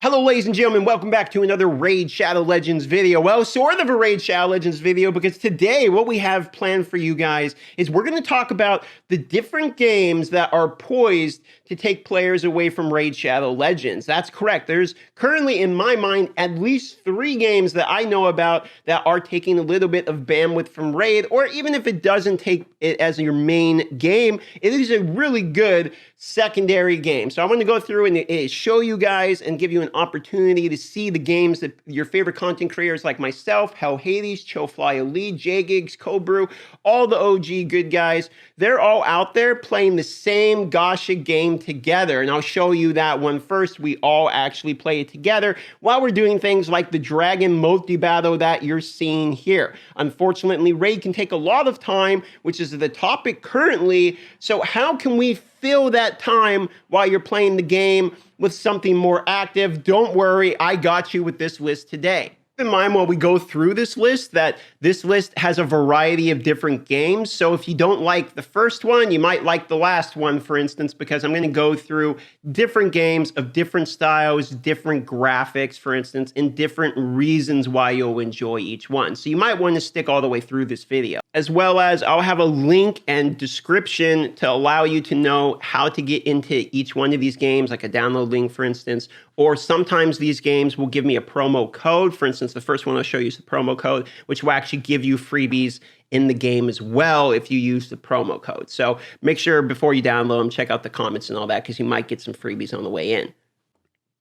Hello ladies and gentlemen, welcome back to another Raid Shadow Legends video. Well, sort of a Raid Shadow Legends video, because today what we have planned for you guys is we're going to talk about the different games that are poised to take players away from Raid Shadow Legends. That's correct. There's currently, in my mind, at least 3 games that I know about that are taking a little bit of bandwidth from Raid, or even if it doesn't take it as your main game, it is a really good secondary game. So I want to go through and show you guys and give you an opportunity to see the games that your favorite content creators like myself, Hell Hades, Chillfly Elite, J-Gigs, Cobrew, all the OG good guys, they're all out there playing the same Gacha game together. And I'll show you that one first. We all actually play it together while we're doing things like the Dragon multi-battle that you're seeing here. Unfortunately, Raid can take a lot of time, which is the topic currently. So how can we fill that time while you're playing the game with something more active? Don't worry, I got you with this list today. Keep in mind while we go through this list that this list has a variety of different games. So if you don't like the first one, you might like the last one, for instance, because I'm going to go through different games of different styles, different graphics, for instance, and different reasons why you'll enjoy each one. So you might want to stick all the way through this video. As well as I'll have a link and description to allow you to know how to get into each one of these games, like a download link, for instance, or sometimes these games will give me a promo code. For instance, the first one I'll show you is the promo code, which will actually give you freebies in the game as well if you use the promo code. So make sure before you download them, check out the comments and all that, because you might get some freebies on the way in.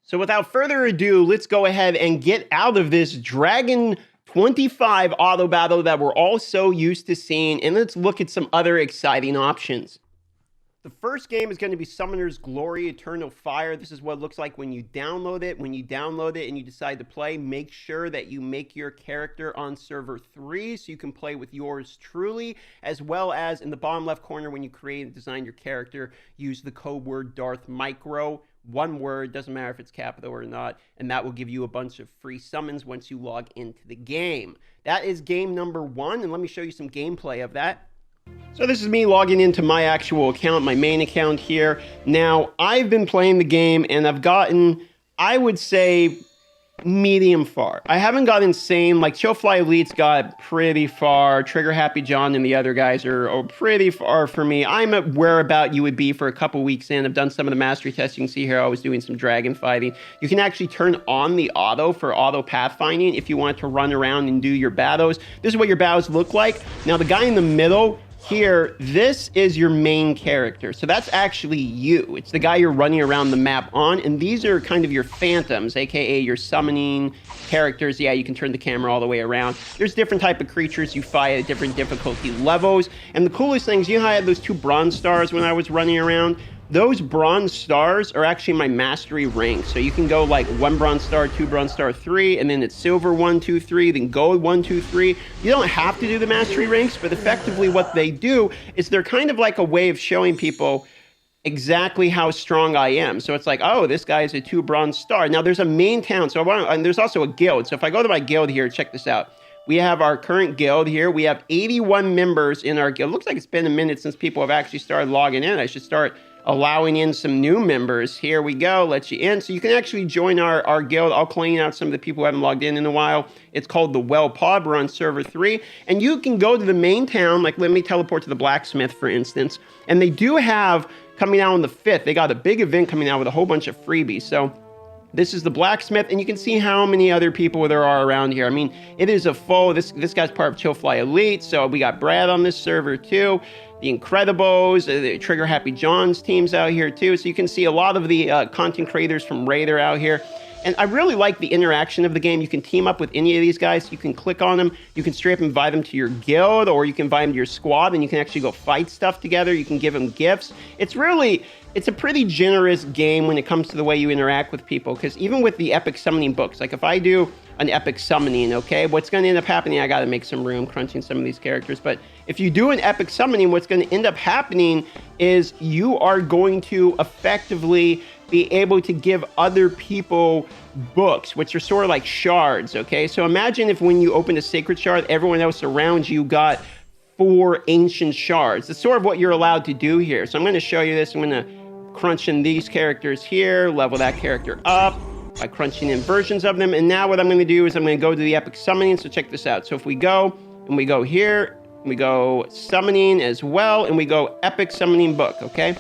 So without further ado, let's go ahead and get out of this Dragon 25 auto battle that we're all so used to seeing, and let's look at some other exciting options. The first game is going to be Summoner's Glory Eternal Fire. This is what it looks like when you download it. When you download it and you decide to play, make sure that you make your character on server 3 so you can play with yours truly, as well as in the bottom left corner when you create and design your character, use the code word darthmicro. One word, doesn't matter if it's capital or not, and that will give you a bunch of free summons once you log into the game. That is game number 1, and let me show you some gameplay of that. So this is me logging into my actual account, my main account here. Now, I've been playing the game, and I've gotten, I would say, medium far. I haven't got insane. Like Chillfly Elite's got pretty far. Trigger Happy John and the other guys are pretty far for me. I'm at whereabout you would be for a couple weeks in. I've done some of the mastery tests. You can see here I was doing some dragon fighting. You can actually turn on the auto for auto pathfinding if you want to run around and do your battles. This is what your battles look like. Now the guy in the middle here, this is your main character. So that's actually you. It's the guy you're running around the map on, and these are kind of your phantoms, aka your summoning characters. Yeah, you can turn the camera all the way around. There's different type of creatures you fight at different difficulty levels, and the coolest things, you know how I had those 2 bronze stars when I was running around? Those bronze stars are actually my mastery ranks. So you can go like 1 bronze star, 2 bronze star, 3, and then it's silver 1, 2, 3, then gold 1, 2, 3. You don't have to do the mastery ranks, but effectively what they do is they're kind of like a way of showing people exactly how strong I am. So it's like, oh, this guy is a 2 bronze star. Now there's a main town, and there's also a guild. So if I go to my guild here, check this out. We have our current guild here. We have 81 members in our guild. Looks like it's been a minute since people have actually started logging in. I should start allowing in some new members. Here we go, let you in. So you can actually join our guild. I'll clean out some of the people who haven't logged in a while. It's called the TheWhalePod. We're on server 3. And you can go to the main town, like let me teleport to the blacksmith, for instance. And they do have, coming out on the 5th, they got a big event coming out with a whole bunch of freebies. So this is the blacksmith, and you can see how many other people there are around here. I mean, it is a full, this guy's part of Chillfly Elite, so we got Brad on this server too. The Incredibles, the Trigger Happy John's team's out here too. So you can see a lot of the content creators from Raid are out here. And I really like the interaction of the game. You can team up with any of these guys. You can click on them. You can straight up invite them to your guild, or you can invite them to your squad, and you can actually go fight stuff together. You can give them gifts. It's a pretty generous game when it comes to the way you interact with people, because even with the epic summoning books, like if I do an epic summoning, okay, what's going to end up happening, I got to make some room crunching some of these characters, but if you do an epic summoning, what's going to end up happening is you are going to effectively be able to give other people books, which are sort of like shards, okay? So imagine if when you open a sacred shard, everyone else around you got 4 ancient shards. That's sort of what you're allowed to do here. So I'm going to show you this. I'm going to crunch in these characters here, level that character up, by crunching in versions of them. And now what I'm going to do is I'm going to go to the epic summoning. So check this out. So if we go and we go here, we go summoning as well, and we go epic summoning book, okay?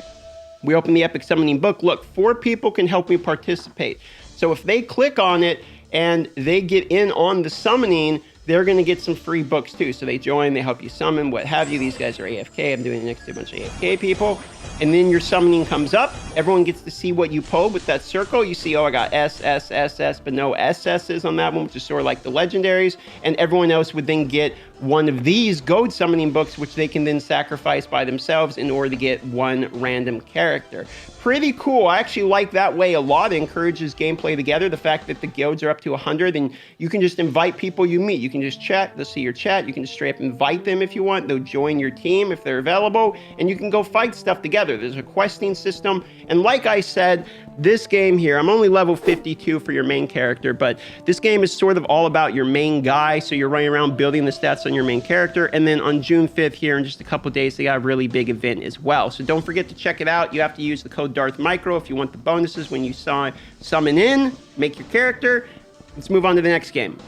We open the epic summoning book. Look, 4 people can help me participate. So if they click on it and they get in on the summoning, they're going to get some free books too. So they join, they help you summon, what have you. These guys are AFK. I'm doing it next to a bunch of AFK people. And then your summoning comes up. Everyone gets to see what you pulled with that circle. You see, oh, I got S, S, S, S, but no SSs on that one, which is sort of like the legendaries. And everyone else would then get one of these gold summoning books, which they can then sacrifice by themselves in order to get one random character. Pretty cool. I actually like that way a lot. It encourages gameplay together. The fact that the guilds are up to 100 and you can just invite people you meet. You can just chat. They'll see your chat. You can just straight up invite them if you want. They'll join your team if they're available, and you can go fight stuff together. There's a questing system. And like I said, this game here, I'm only level 52 for your main character, but this game is sort of all about your main guy. So you're running around building the stats on your main character. And then on June 5th here in just a couple days, they got a really big event as well. So don't forget to check it out. You have to use the code darthmicro if you want the bonuses when you summon in, make your character. Let's move on to the next game.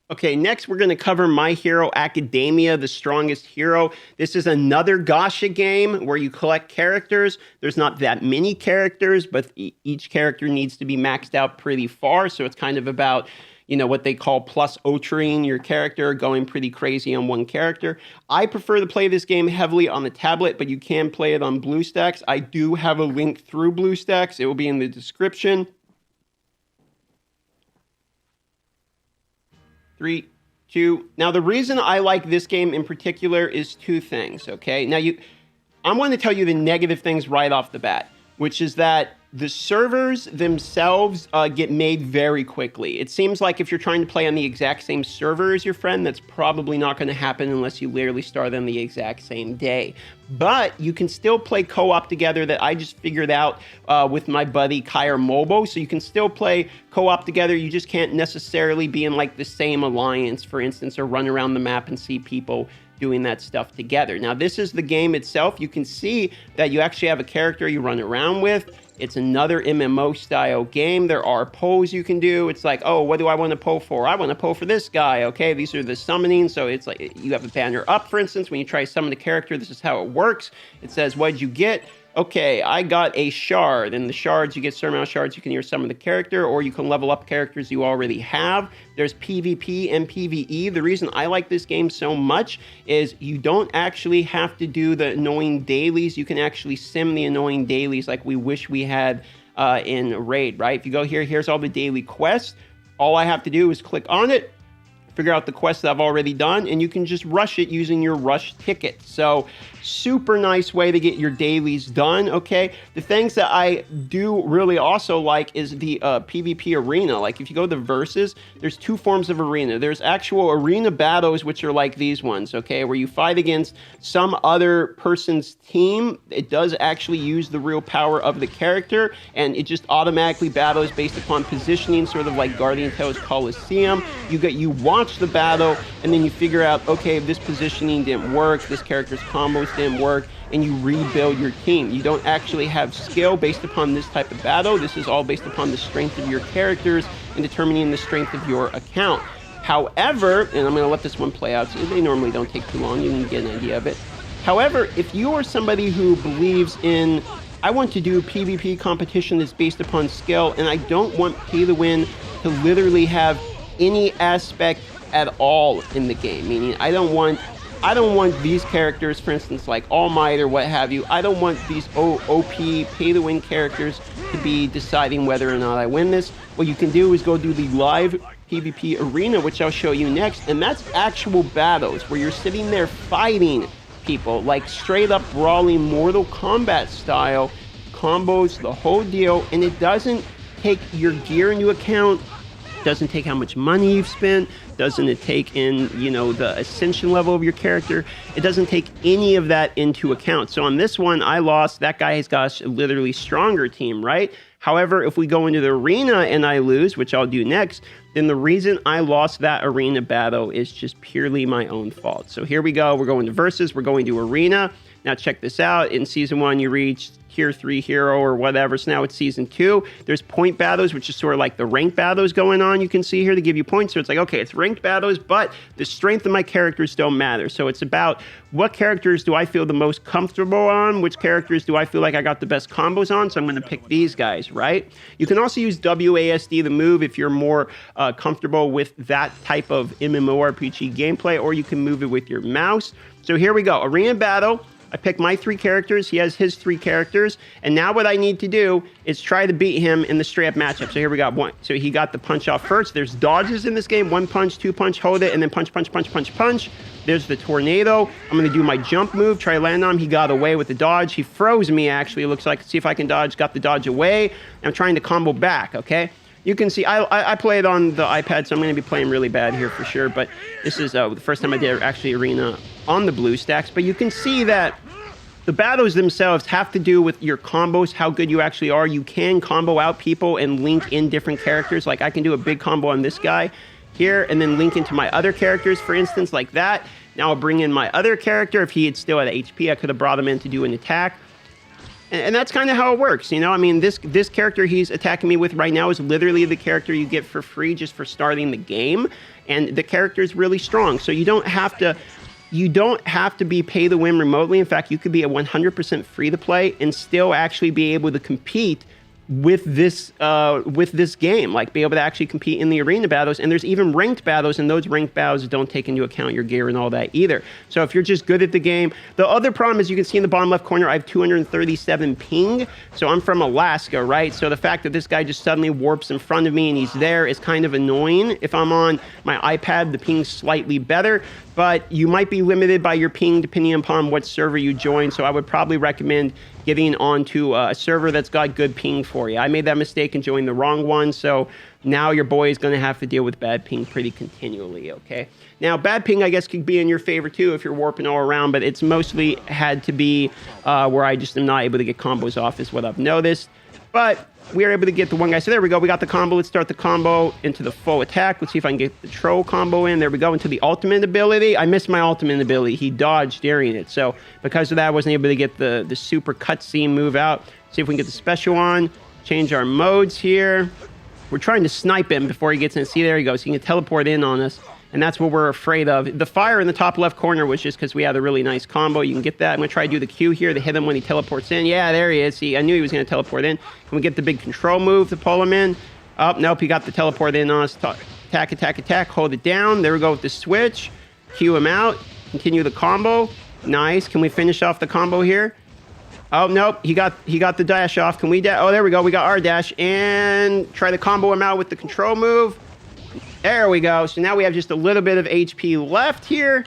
Okay, next we're going to cover My Hero Academia, the Strongest Hero. This is another gacha game where you collect characters. There's not that many characters, but each character needs to be maxed out pretty far. So it's kind of about, you know, what they call plus ultraing your character, going pretty crazy on one character. I prefer to play this game heavily on the tablet, but you can play it on BlueStacks. I do have a link through BlueStacks. It will be in the description. 3, 2. Now, the reason I like this game in particular is 2 things, okay? Now, I'm going to tell you the negative things right off the bat, which is that the servers themselves get made very quickly. It seems like if you're trying to play on the exact same server as your friend, that's probably not going to happen unless you literally start on the exact same day. But you can still play co-op together. That I just figured out with my buddy Kyr Mobo. So you can still play co-op together. You just can't necessarily be in like the same alliance, for instance, or run around the map and see people doing that stuff together. Now, this is the game itself. You can see that you actually have a character you run around with. It's another MMO style game. There are polls you can do. It's like, oh, what do I want to poll for? I want to poll for this guy. Okay, these are the summonings. So it's like you have a banner up, for instance. When you try to summon a character, this is how it works. It says, what did you get? Okay, I got a shard. And the shards, you get certain amount of shards, you can either summon the character or you can level up characters you already have. There's PvP and PvE. The reason I like this game so much is you don't actually have to do the annoying dailies. You can actually sim the annoying dailies like we wish we had in Raid, right? If you go here, here's all the daily quests. All I have to do is click on it, figure out the quest that I've already done, and you can just rush it using your rush ticket. So super nice way to get your dailies done, okay? The things that I do really also like is the PvP arena. Like if you go to Versus, there's 2 forms of arena. There's actual arena battles, which are like these ones, okay? Where you fight against some other person's team. It does actually use the real power of the character, and it just automatically battles based upon positioning, sort of like Guardian Tales Coliseum. You watch the battle, and then you figure out, okay, this positioning didn't work, this character's combos didn't work, and you rebuild your team. You don't actually have skill based upon this type of battle. This is all based upon the strength of your characters and determining the strength of your account. However, and I'm going to let this one play out, so they normally don't take too long, you can get an idea of it. However, if you are somebody who believes in, I want to do PvP competition that's based upon skill, and I don't want pay to win to literally have any aspect at all in the game, meaning I don't want these characters, for instance, like All Might or what have you. I don't want these OP pay-to-win characters to be deciding whether or not I win this. What you can do is go do the live PvP arena, which I'll show you next, and that's actual battles where you're sitting there fighting people, like straight up brawling Mortal Kombat style, combos, the whole deal, and it doesn't take your gear into account, doesn't take how much money you've spent, doesn't it take in, you know, the ascension level of your character. It doesn't take any of that into account. So on this one, I lost. That guy has got a literally stronger team, right? However, if we go into the arena and I lose, which I'll do next, then the reason I lost that arena battle is just purely my own fault. So here we go. We're going to Versus. We're going to Arena. Now check this out. In Season 1, you reached Tier 3 hero or whatever. So now it's Season 2. There's point battles, which is sort of like the ranked battles going on. You can see here to give you points. So it's like, okay, it's ranked battles, but the strength of my characters don't matter. So it's about what characters do I feel the most comfortable on? Which characters do I feel like I got the best combos on? So I'm going to pick these guys, right? You can also use WASD, the move, if you're more comfortable with that type of MMORPG gameplay, or you can move it with your mouse. So here we go. Arena battle. I picked my 3 characters. He has his 3 characters. And now what I need to do is try to beat him in the straight up matchup. So here we got one. So he got the punch off first. There's dodges in this game. 1 punch, 2 punch, hold it, and then punch, punch, punch, punch, punch. There's the tornado. I'm going to do my jump move, try to land on him. He got away with the dodge. He froze me, actually. It looks like. See if I can dodge. Got the dodge away. I'm trying to combo back, okay? You can see, I play it on the iPad, so I'm going to be playing really bad here for sure. But this is the first time I did actually Arena on the BlueStacks. But you can see that the battles themselves have to do with your combos, how good you actually are. You can combo out people and link in different characters. Like I can do a big combo on this guy here and then link into my other characters, for instance, like that. Now I'll bring in my other character. If he had still had HP, I could have brought him in to do an attack. And that's kind of how it works, you know? I mean, this character he's attacking me with right now is literally the character you get for free just for starting the game. And the character is really strong. So you don't have to be pay to win remotely. In fact, you could be a 100% free to play and still actually be able to compete with this game, like be able to actually compete in the arena battles. And there's even ranked battles, and those ranked battles don't take into account your gear and all that either. So if you're just good at the game, the other problem is you can see in the bottom left corner, I have 237 ping. So I'm from Alaska, right? So the fact that this guy just suddenly warps in front of me and he's there is kind of annoying. If I'm on my iPad, the ping's slightly better, but you might be limited by your ping depending upon what server you join. So I would probably recommend getting onto a server that's got good ping for you. I made that mistake and joined the wrong one, so now your boy is going to have to deal with bad ping pretty continually, okay? Now, bad ping, I guess, could be in your favor, too, if you're warping all around, but it's mostly had to be where I just am not able to get combos off is what I've noticed. But we are able to get the one guy. So there we go. We got the combo. Let's start the combo into the full attack. Let's see if I can get the troll combo in. There we go. Into the ultimate ability. I missed my ultimate ability. He dodged during it. So because of that, I wasn't able to get the super cutscene move out. See if we can get the special on. Change our modes here. We're trying to snipe him before he gets in. See, there he goes. He can teleport in on us. And that's what we're afraid of. The fire in the top left corner was just because we had a really nice combo. You can get that. I'm going to try to do the Q here to hit him when he teleports in. Yeah, there he is. See, I knew he was going to teleport in. Can we get the big control move to pull him in? Oh, nope. He got the teleport in on us. Attack, attack, attack. Hold it down. There we go with the switch. Q him out. Continue the combo. Nice. Can we finish off the combo here? Oh, nope. He got the dash off. Can we oh, there we go. We got our dash. And try to combo him out with the control move. There we go. So now we have just a little bit of HP left here.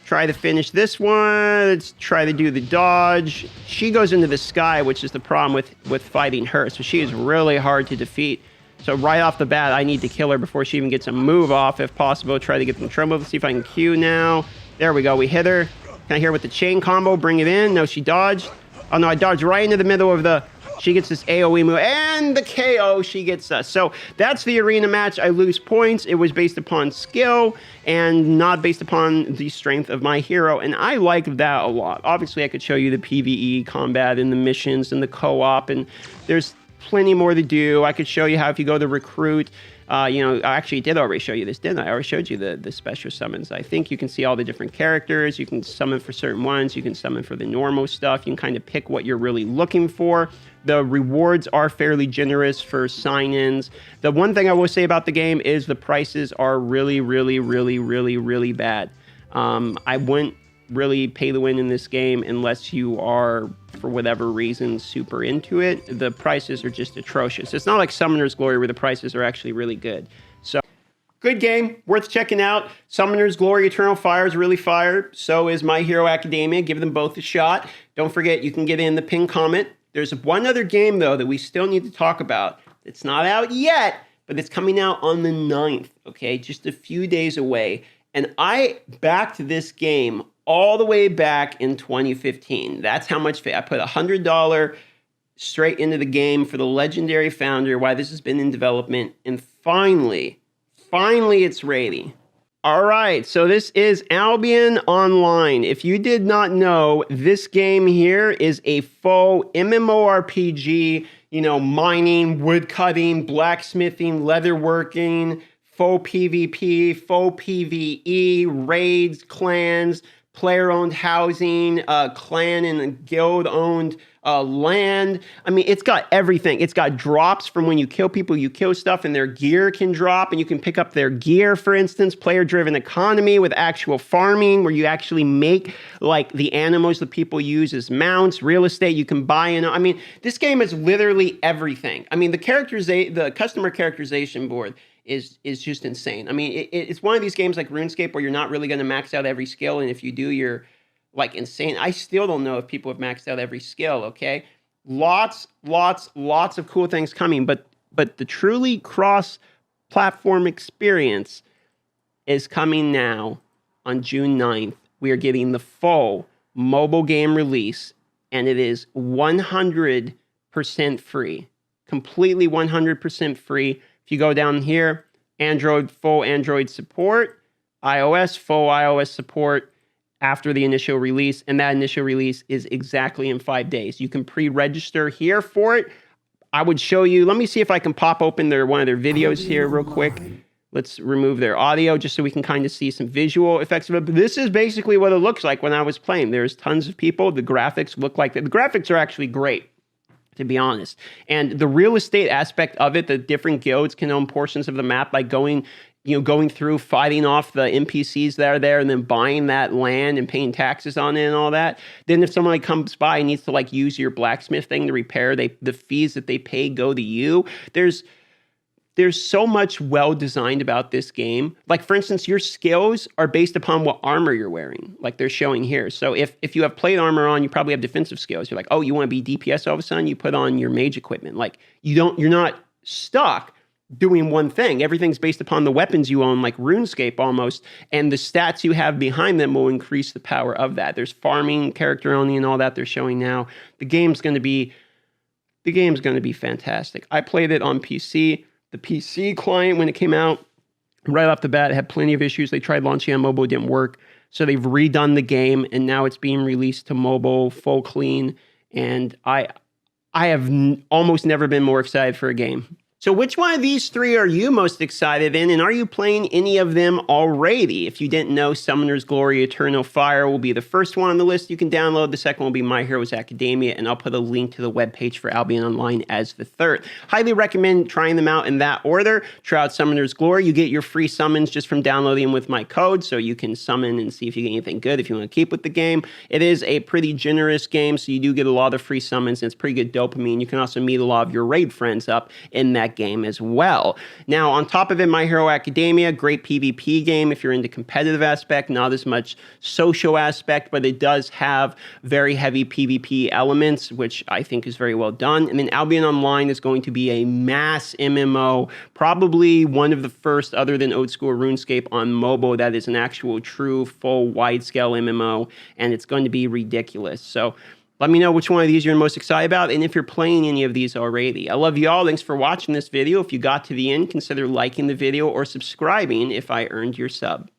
Try to finish this one. Let's try to do the dodge. She goes into the sky, which is the problem with fighting her. So she is really hard to defeat. So right off the bat, I need to kill her before she even gets a move off, if possible. Try to get the control move. Let's see if I can Q now. There we go. We hit her. Can I hit her with the chain combo? Bring it in. No, she dodged. Oh, no, I dodged right into the middle of the... She gets this AoE move, and the KO, she gets us. So that's the arena match. I lose points. It was based upon skill and not based upon the strength of my hero, and I like that a lot. Obviously, I could show you the PvE combat and the missions and the co-op, and there's plenty more to do. I could show you how if you go to recruit, you know, I actually did already show you this, didn't I? I already showed you the special summons. I think you can see all the different characters. You can summon for certain ones. You can summon for the normal stuff. You can kind of pick what you're really looking for. The rewards are fairly generous for sign-ins. The one thing I will say about the game is the prices are really, really, really, really, really bad. I wouldn't really pay to win in this game unless you are, for whatever reason, super into it. The prices are just atrocious. It's not like Summoner's Glory where the prices are actually really good. So, good game, worth checking out. Summoner's Glory Eternal Fire is really fire. So is My Hero Academia. Give them both a shot. Don't forget, you can get in the pinned comment. There's one other game, though, that we still need to talk about. It's not out yet, but it's coming out on the 9th, okay? Just a few days away. And I backed this game all the way back in 2015. That's how much I put $100 straight into the game for the legendary founder, why this has been in development, and finally it's ready. All right, so this is Albion Online. If you did not know, this game here is a faux MMORPG, you know, mining, wood cutting, blacksmithing, leatherworking, faux PvP, faux PvE, raids, clans, player-owned housing, clan and guild-owned land. I mean, it's got everything. It's got drops from when you kill people, you kill stuff, and their gear can drop, and you can pick up their gear, for instance. Player-driven economy with actual farming, where you actually make, like, the animals that people use as mounts, real estate you can buy in. I mean, this game is literally everything. I mean, the customer characterization board is just insane. I mean, it's one of these games like RuneScape where you're not really going to max out every skill, and if you do, you're like insane. I still don't know if people have maxed out every skill, okay? Lots of cool things coming, but the truly cross-platform experience is coming now on June 9th. We are getting the full mobile game release, and it is 100% free. Completely 100% free. If you go down here, Android, full Android support, iOS, full iOS support after the initial release, and that initial release is exactly in 5 days. You can pre-register here for it. I would show you, let me see if I can pop open one of their videos here real quick. Let's remove their audio just so we can kind of see some visual effects of it. But this is basically what it looks like when I was playing. There's tons of people. The graphics look like that. The graphics are actually great, to be honest. And the real estate aspect of it, the different guilds can own portions of the map by going through, fighting off the NPCs that are there, and then buying that land and paying taxes on it and all that. Then if someone comes by and needs to like use your blacksmith thing to repair, the fees that they pay go to you. There's so much well designed about this game. Like, for instance, your skills are based upon what armor you're wearing, like they're showing here. So if you have plate armor on, you probably have defensive skills. You're like, oh, you want to be DPS all of a sudden? You put on your mage equipment. Like, you're not stuck doing one thing. Everything's based upon the weapons you own, like RuneScape almost, and the stats you have behind them will increase the power of that. There's farming, character owning, and all that they're showing now. The game's going to be fantastic. I played it on PC. The PC client, when it came out, right off the bat, had plenty of issues. They tried launching on mobile, it didn't work. So they've redone the game, and now it's being released to mobile, full clean. And I have almost never been more excited for a game. So which one of these three are you most excited in, and are you playing any of them already? If you didn't know, Summoner's Glory Eternal Fire will be the first one on the list you can download. The second will be My Heroes Academia, and I'll put a link to the webpage for Albion Online as the third. Highly recommend trying them out in that order. Try out Summoner's Glory. You get your free summons just from downloading with my code, so you can summon and see if you get anything good if you want to keep with the game. It is a pretty generous game, so you do get a lot of free summons, and it's pretty good dopamine. You can also meet a lot of your raid friends up in that game as well. Now, on top of it, My Hero Academia, great PvP game if you're into competitive aspect, not as much social aspect, but it does have very heavy PvP elements, which I think is very well done. And then Albion Online is going to be a mass MMO, probably one of the first, other than old school RuneScape, on mobile that is an actual true full wide-scale MMO, and it's going to be ridiculous. So let me know which one of these you're most excited about, and if you're playing any of these already. I love you all. Thanks for watching this video. If you got to the end, consider liking the video or subscribing if I earned your sub.